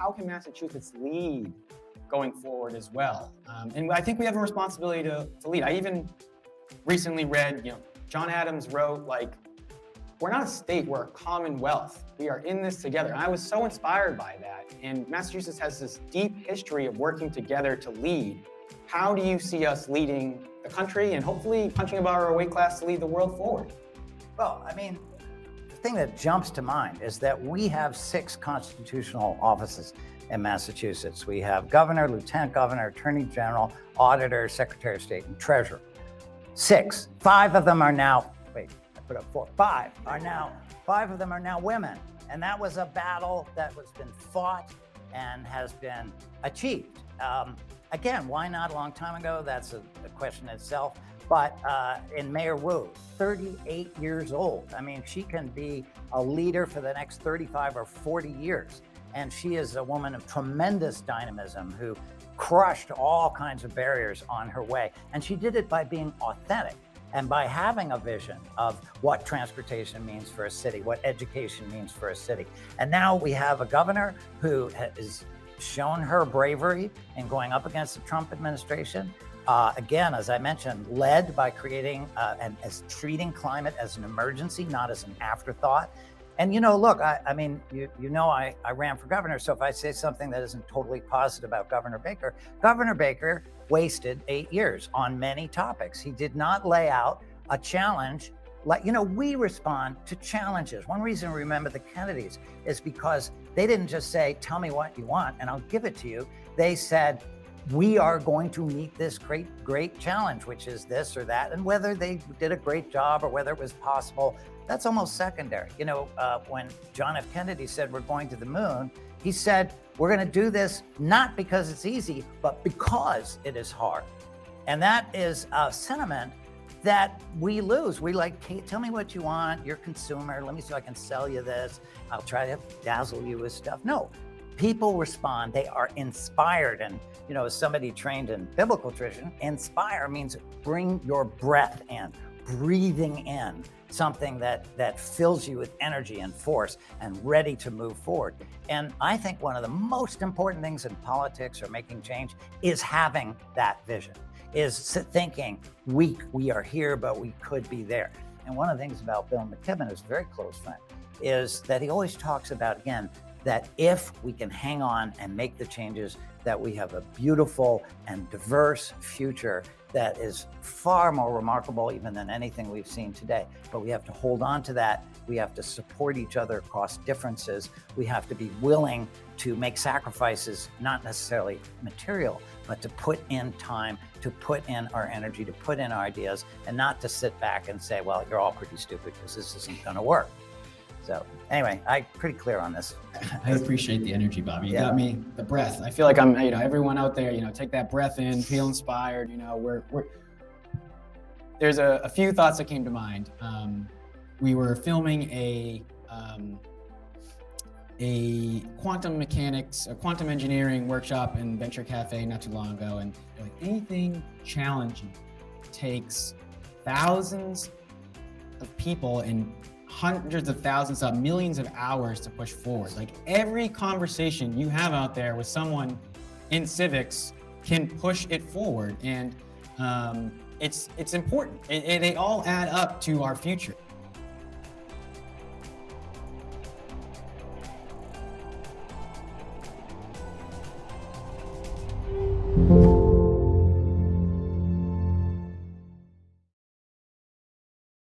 how can Massachusetts lead going forward as well? And I think we have a responsibility to lead. I even recently read, John Adams wrote, we're not a state, we're a commonwealth. We are in this together. And I was so inspired by that. And Massachusetts has this deep history of working together to lead. How do you see us leading the country and hopefully punching above our weight class to lead the world forward? Well, I mean, the thing that jumps to mind is that we have 6 constitutional offices in Massachusetts. We have governor, lieutenant governor, attorney general, auditor, secretary of state, and treasurer. 6. 5 of them are now, put up 4. 5 of them are now women. And that was a battle that has been fought and has been achieved. Again, why not a long time ago? That's a question itself. But in Mayor Wu, 38 years old. I mean, she can be a leader for the next 35 or 40 years. And she is a woman of tremendous dynamism who crushed all kinds of barriers on her way. And she did it by being authentic and by having a vision of what transportation means for a city, what education means for a city. And now we have a governor who has shown her bravery in going up against the Trump administration. Again, as I mentioned, led by creating and as treating climate as an emergency, not as an afterthought. And look, I mean, I ran for governor. So if I say something that isn't totally positive about Governor Baker wasted 8 years on many topics. He did not lay out a challenge. We respond to challenges. One reason we remember the Kennedys is because they didn't just say, tell me what you want and I'll give it to you. They said, we are going to meet this great challenge, which is this or that. And whether they did a great job or whether it was possible, that's almost secondary. When John F. Kennedy said we're going to the moon, he said, we're going to do this not because it's easy, but because it is hard. And that is a sentiment that we lose. We tell me what you want, you're a consumer, let me see if I can sell you this, I'll try to dazzle you with stuff. No, people respond, they are inspired. And, as somebody trained in biblical tradition, inspire means bring your breath in, breathing in something that fills you with energy and force and ready to move forward. And I think one of the most important things in politics or making change is having that vision, is thinking we are here, but we could be there. And one of the things about Bill McKibben, who's a very close friend, is that he always talks about, again, that if we can hang on and make the changes, that we have a beautiful and diverse future that is far more remarkable even than anything we've seen today. But we have to hold on to that. We have to support each other across differences. We have to be willing to make sacrifices, not necessarily material, but to put in time, to put in our energy, to put in our ideas, and not to sit back and say, well, you're all pretty stupid because this isn't going to work. So anyway, I'm pretty clear on this. I appreciate the energy, Bobby. You got me, the breath. I feel like I'm, everyone out there, take that breath in, feel inspired. There's a few thoughts that came to mind. We were filming a quantum mechanics, a quantum engineering workshop in Venture Cafe not too long ago. And anything challenging takes thousands of people and hundreds of thousands of millions of hours to push forward. Every conversation you have out there with someone in civics can push it forward. And it's important. They all add up to our future.